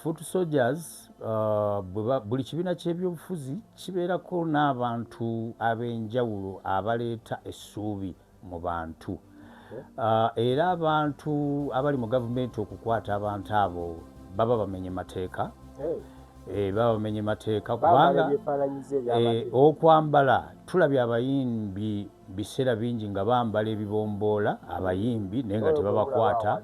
foot soldiers buli kibiina ky'ebyobufuzi kibeerako n'abantu ab'enjawulo abaleeta essuubi mu bantu. Era abantu abali mu gavumenti okukwata abantu abo baba bamenye mateeka. Baba bamenye mateeka kubanga okwambala tulabye abayimbi biseera bingi nga bambala ebibomboola abayimbi naye nga tebabakwata.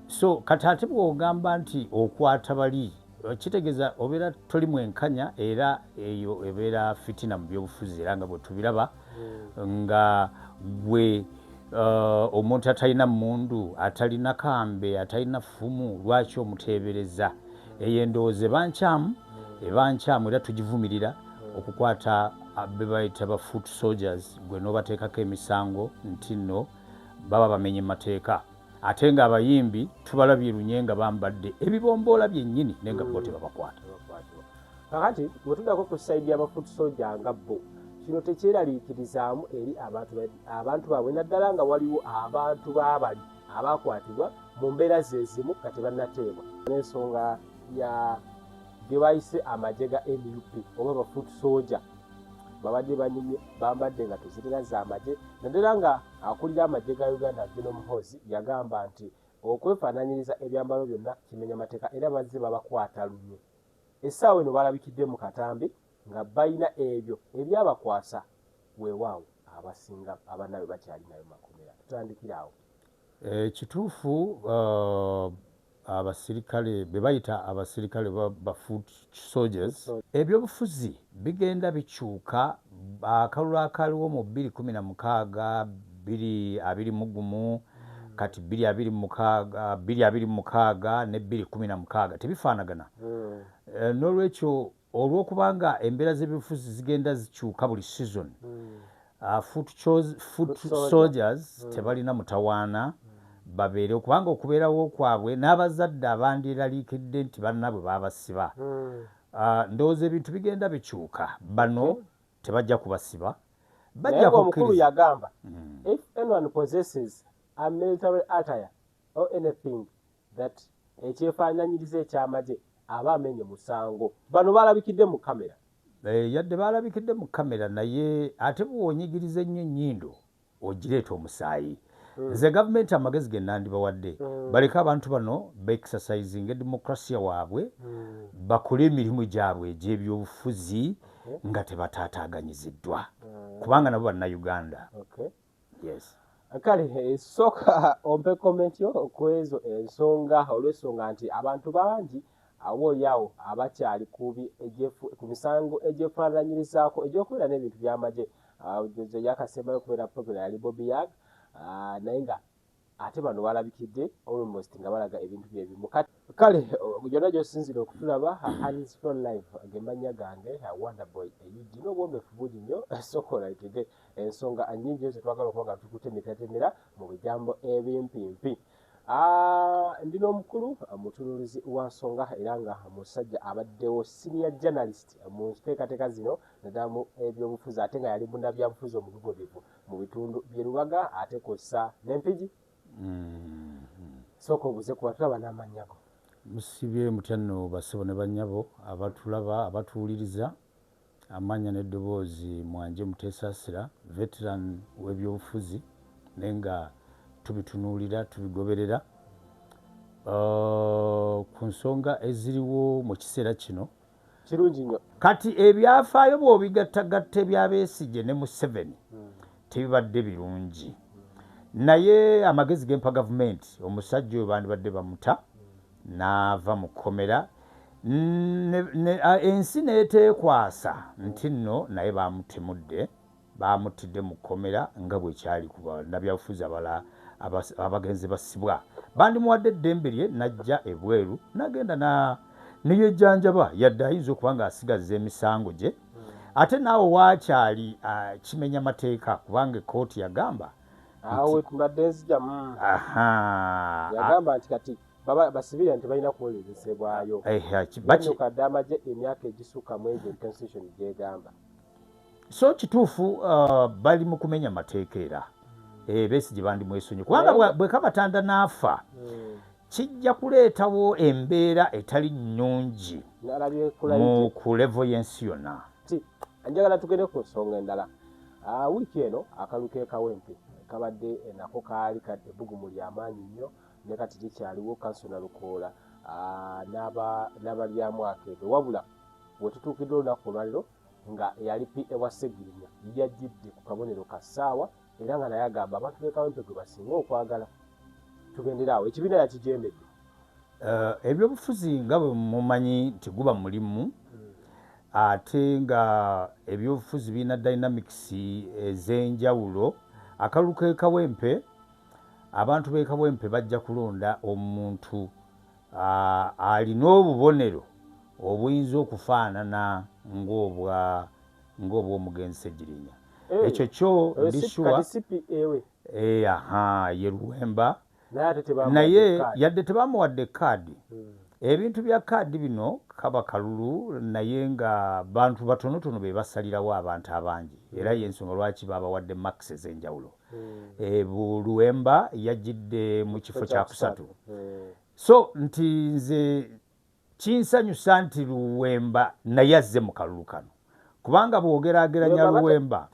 So kati ate bw'ogamba nti okwata bali kitegeeza obeera toli mwenkanya era eyo ebeera fitina mu byobufuzi era nga bwe tubiraba nga gwe omuntu atalina mmundu atalina kambe atalina ffumu lwaki omuteebereza eyo endowooza eba nkyamu era tugivumirira okukwata be bayita ba foot soldiers gwe n'obateekako emisango nti nno baba bamenye mateeka ate nga abayimbi tubalabye lunye nga bambadde ebibomboola byennyini naye nga bo tebabakwata. Kakati bwe tuddako ku sayidi y'abafoot soldier nga bo kino tekyeraliikirizaamu eri abantu baabwe naddala nga waliwo abantu baabali abakwatibwa mu mbeera ze zimu nga tebannateebwa n'ensonga ya bye bayise amagye ga NUP oba abafoot soldier babadde banyumye bambadde nga tezirina z'amagye naddala nga akulira amagye ga Uganda General Muhoozi yagamba nti okwefaananyiriza ebyambalo byonna kimenya mateeka era bazze babakwata lunye. Essaawa eno balabikidde mu katambi nga balina ebyo ebyabakwasa weewaawo abasinga abannaabwe bakyalinayo makomera. Tutandikira awo. Kituufu abasirikale be bayita abasirikale ba foot soldiers ebyobufuzi bigenda bikyuka akalulu akaliwo mu 2016 2021 kati 2026 ne 2016 tebifaanagana. N'olwekyo olw'okubanga embeera z'ebyobufuzi zigenda zikyuka buli season foot soldiers tebalina mutawaana babeere kubanga okubeerawo kwabwe n'abazadde abandiraliikidde nti bannaabwe baabasiba. Ndowooza ebintu bigenda bikyuka bano tebajja kubasiba bajja omukulu yagamba if anyone possesses a military attire or anything that ekyefaananyiriza ekyamagye aba amenye musango. Bano balabikidde mu kamera. Yadde balabikidde mu kamera naye ate bw'onyigiriza ennyo ennyindo ogireeta omusaayi. Nze gavumenti amagezi ge nandibawadde baleke abantu bano baexercisinga demokrasiya waabwe bakole emirimu gyabwe egy'ebyobufuzi nga tebatataganyiziddwa kubanga nabo bannayuganda. Yes. Kale sooka ompe comment yo ku ezo ensonga olw'ensonga nti abantu bangi awoolyawo abakyali ku misango egyefaananyirizaako egy'okubeera n'ebintu by'amagye yakasembayo okubeera program yali Bobby Yag naye nga ate bano balabikidde almost nga balaga ebintu byebimu. Kale gyonna gy'osinzira okutulaba Hands From Live agemanya gange Wonderboy Eugene n'obwombefu bungi nnyo sokolaitidde ensonga nnyingi ezo twagala okuba nga tukutemeratemera mu bigambo ebimpimpi. Ndino omukulu mutunuulizi wa nsonga era nga musajja abaddewo senior journalist mu nteekateeka zino naddala mu ebyobufuzi ate nga yali munnabyabufuzi omugugobevu mu bitundu by'e Lubaga ate kw'ossa n'Empigi. Sooka obuze kuba tulaba n'amannya go. Musibye mutya nno bassebo ne bannyabo abatulaba abatuwuliriza amannya n'eddoboozi Mwanje Muteesaasira veteran w'ebyobufuzi naye nga tubitunuulira tubigoberera ku nsonga eziriwo mu kiseera kino kirungi nnyo. Kati ebyafaayo bw'obigattagatta ebya Besigye ne Museveni tebibadde birungi naye amagezi gempa gavumenti omusajja oyo bandibadde bamuta n'ava mu kkomera ensi n'eteekwasa nti nno naye baamutidde mu kkomera nga bwe kyali ku bannabyabufuzi abalala abagenzi basibwa. Bandimuwadde eddembe lye n'ajja ebweru n'agenda neyejjanjaba yadde ayinza okuba ng'asigazza emisango gye ate naawe waakyali kimenya mateeka kubanga ekkooti yagamba awe tubadde nzijamu yagamba nti kati basibira nti balina kuwolezesebwayo kadde amagye emyaka egisukka mu egyo constitution gyegamba. So kituufu bali mu kumenya mateeka era Besigye bandimwesonyi kubanga bwe kabatanda n'afa kijja kuleetawo embeera etali nnungi nalabye ku level y'ensi yonna. Njagala tugende ku nsonga endala. Wiiki eno akalulu k'ekawempe kabadde nako kaali kadde ebbugumu ly'amaanyi nnyo ne kati likyaliwo kansona Lukoola n'abalyamwaka ebyo, wabula bwe tutuukidde olunaku olwaliro nga yali PA wa Sseggirinya yajjidde ku kabonero ka ssaawa era nga naye agamba abantu b'ekawempe gwe basinga okwagala. Tugendera awo ekibiina yakijembedde. Ebyobufuzi nga bwe mumanyi nti guba mulimu ate nga ebyobufuzi birina dynamics ez'enjawulo. Akalulu k'ekawempe, abantu b'ekawempe bajja kulonda omuntu alina obubonero obuyinza okufaanana ng'obw'omugenzi Sseggirinya. Ekyo kyo ndishuwa ye Luwemba, naye yadde tebamuwadde kaadi. Ebintu bya kaadi bino kaba kalulu naye nga bantu batonotono be basalirawo abantu abangi era y'ensonga lwaki babawadde max ez'enjawulo. Luwemba yajjidde mu kifo kya kusatu. So nti nze kinsanyusa nti Luwemba naye azze mu kalulu kano kubanga bw'ogeraageranya Luwemba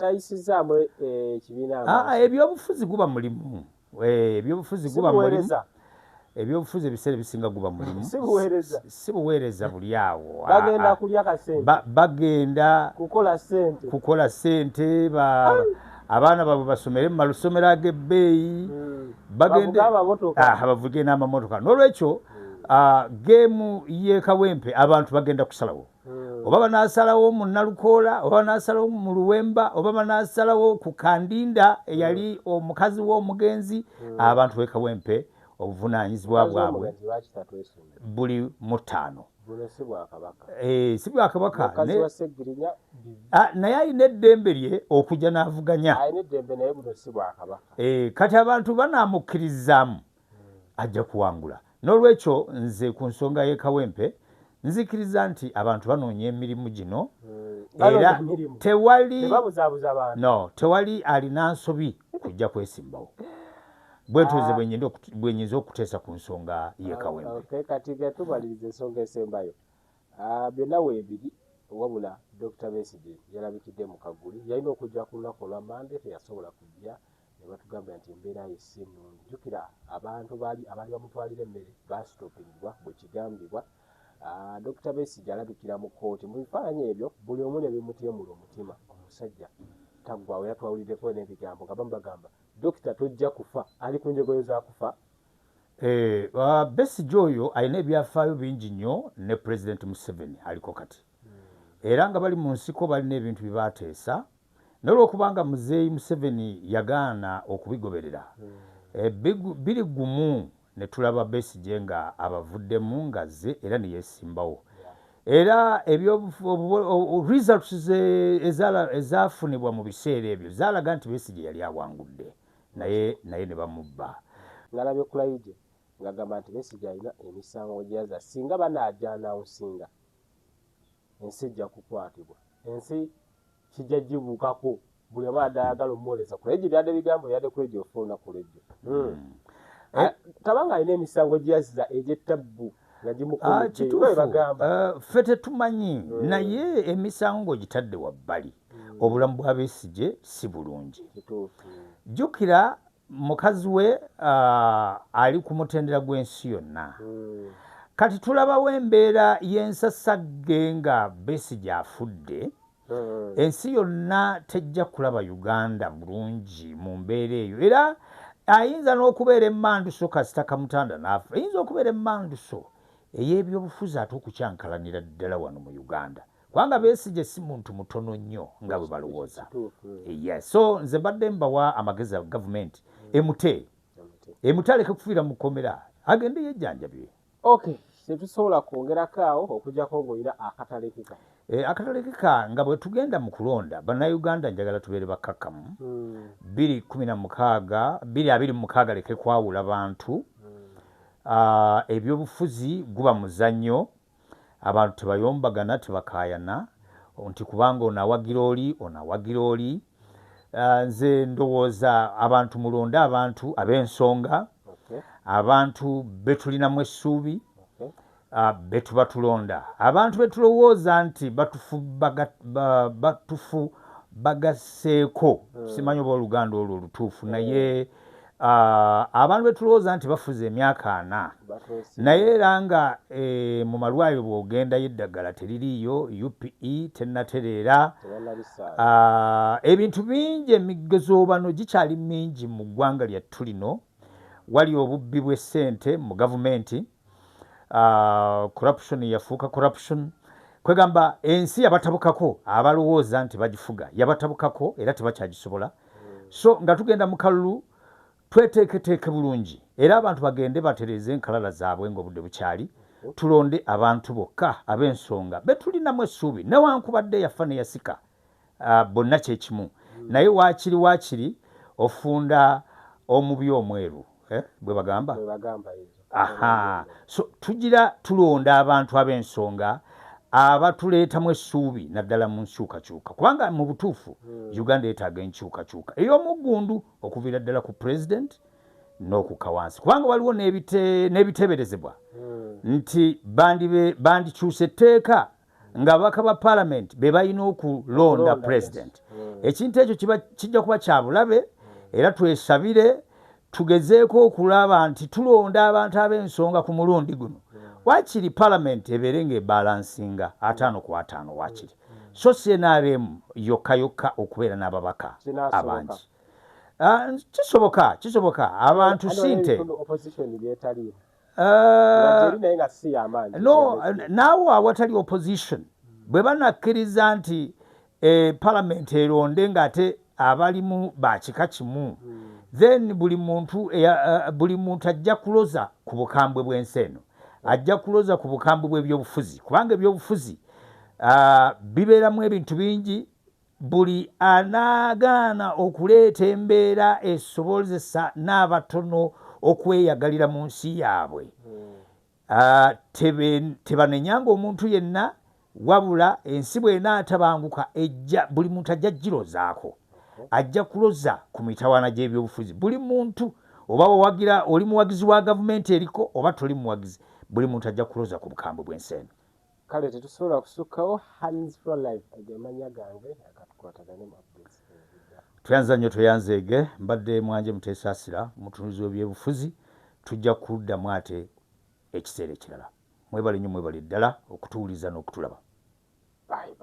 ebyobufuzi guba mulimu. Ebyobufuzi guba mulimu. Ebyobufuzi ebiseera ebisinga guba mulimu. Si buweereza buli awo. Bagenda kulya kasente. Bagenda kukola ssente. Abaana baabwe basomere mu masomero ag'ebbeeyi. Bavuge n'amamotoka. N'olwekyo geemu y'ekawempe abantu bagenda kusalawo. Oba banaasalawo mu Nalukoola, oba banaasalawo mu Luwemba, oba banaasalawo ku Kandinda eyali omukazi w'omugenzi. Abantu b'ekawempe obuvunaanyizibwa bwabwe buli mu ttaano. Si Bwakabaka naye alina eddembe lye okujja n'avuganya. Kati abantu banaamukkirizzaamu ajja kuwangula. N'olwekyo nze ku nsonga y'ekawempe nzikiriza nti abantu banoonya emirimu gino era tewali alina nsobi kujja kwesimbawo. Bwetuze bwenyinza okuteesa ku nsonga y'ekawempe. Kati tubaliriza ensonga esembayo. Byonna weebiri wabula Dr. Besigye yalabikidde mu Kaguli. Yalina okujja ku lunaku olwa Mande teyasobola kujja ne batugamba nti embeera ye si nnungi. Jjukira abantu abaali bamutwalira emmere baasitoopirirwa bwe kigambibwa. Dr. Besigye alabikira mu kkooti. Mu bifaananyi ebyo buli omu ne bimutyemula omutima. Omusajja taggwaawo era twawuliddeko n'ebigambo nga bamubagamba Dokita tojja kufa, ali ku njogoyo za kufa. Besigye oyo alina ebyafaayo bingi nnyo ne President Museveni aliko kati. Era nga bali mu nsiko balina ebintu bye baateesa. N'olwokubanga Muzeeyi Museveni yagaana okubigoberera. Biri gumu ne tulaba Besigye nga abavuddemu ngazze era ne yeesimbawo. Era results ezaafunibwa mu biseera ebyo zaalaga nti Besigye yali awangudde. Naye ne bamubba. Nalabye Kulayije ng'agamba nti Besigye alina emisango gy'aza singa banaajanawunsinga ensi ejja kukwatibwa. Ensi kijja gibuukako buli omu adayagala omwoleza Kulayije byadde bigambo yadde Kulayije ofa olunaku lw'ejjo. Tabanga alina emisango gy'aziza egy'ettabbu nga gimukomeddebagamba. Ffe tetumanyi naye emisango gitadde wabbali. Obulamu bwa Besigye si bulungi. Jjukira mukazi we ali ku mutendera gw'ensi yonna. Kati tulabawo embeera y'ensasagge nga Besigye afudde. Ensi yonna tejja kulaba Uganda bulungi mu mbeera eyo. Era ayinza n'okubeera emmanduso kasita Kamutanda n'afa. Ayinza okubeera emmanduso ey'ebyobufuzi ate okukyankalanira ddala wano mu Uganda. Kubanga Besigye si muntu mutono nnyo nga bwe balowooza. So nze badde mbawa amagezi ga gavumenti emute aleke kufiira mu kkomera agende yejjanjabye. Tetusobola kwongerako awo okuggyako ng'olina akatale kika. Akatale kika nga bwe tugenda mu kulonda bannayuganda njagala tubeere bakkakkamu. 2026 leke kwawula bantu. Ebyobufuzi guba muzannyo. Abantu tebayombagana tebakaayana nti kubanga onawagira oli. Nze ndowooza abantu mulonde abantu ab'ensonga abantu betulinamu essuubi betuba tulonda abantu betulowooza nti batufu bagaseeko simanyi oba oluganda olwo olutuufu naye abantu betulowooza nti bafuze emyaka 4 naye era nga mu malwaliro bw'ogendayo eddagala teririiyo UPE tennatereera ebintu bingi emigozoobano gikyali mingi mu ggwanga lyattu lino wali obubbi bw'essente mu gavumenti corruption yafuuka corruption kwegamba ensi yabatabukako abalowooza nti bagifuga yabatabukako era tebakyagisobola so nga tugenda mu kalulu tweteeketeeke bulungi era abantu bagende batereze enkalala zaabwe ng'obudde bukyali tulonde abantu bokka ab'ensonga betulinamu essuubi newankubadde yafa ne yasika bonna kyekimu naye waakiri ofunda omubi omweru bwe bagamba so tugira tulonda abantu ab'ensonga abatuleetamu essuubi naddala mu nkyukakyuka kubanga mu butuufu Uganda yeetaaga enkyukakyuka ey'omuggundu okuviira ddala ku president n'okukka wansi kubanga waliwo n'ebiteeberezebwa nti bandikyusa etteeka ng'ababaka ba paalamenti be balina okulonda president ekintu ekyo kijja kuba kya bulabe era twesabire tugezeeko okulaba nti tulonda abantu ab'ensonga ku mulundi guno wakiri paalamenti ebeere ng'ebalansinga 5-5 wakiri so CNRM yokka okubeera n'ababaka abangi kisoboka abantu sinte naawe awatali opposition bwe banakkiriza nti paalamenti eronde ng'ate abalimu bakika kimu then buli muntu ajja kuloza ku bukambwe bw'ensi eno ajja kuloza ku bukambwe bw'ebyobufuzi kubanga ebyobufuzi bibeeramu ebintu bingi buli anaagaana okuleeta embeera esobozesa n'abatono okweyagalira mu nsi yaabwe tebanenyanga omuntu yenna wabula ensi bw'enaatabanguka buli muntu ajja girozaako ajja kuloza ku mitawaana gy'ebyobufuzi buli muntu oba wawagira oli muwagizi wa gavumenti eriko oba toli muwagizi buli muntu ajja kuloza ku bukambwe bw'ensi eno kale tetusobola kusukkawo Hands for Life agemanya gange akatukwatagane mu updates tuyanza nnyo tweyanzeege mbadde Mwanje Muteesaasira mutunuzi w'ebyobufuzi tujja kuddamu ate ekiseera ekirala mwebale nnyo mwebale ddala okutuwuliza n'okutulaba bye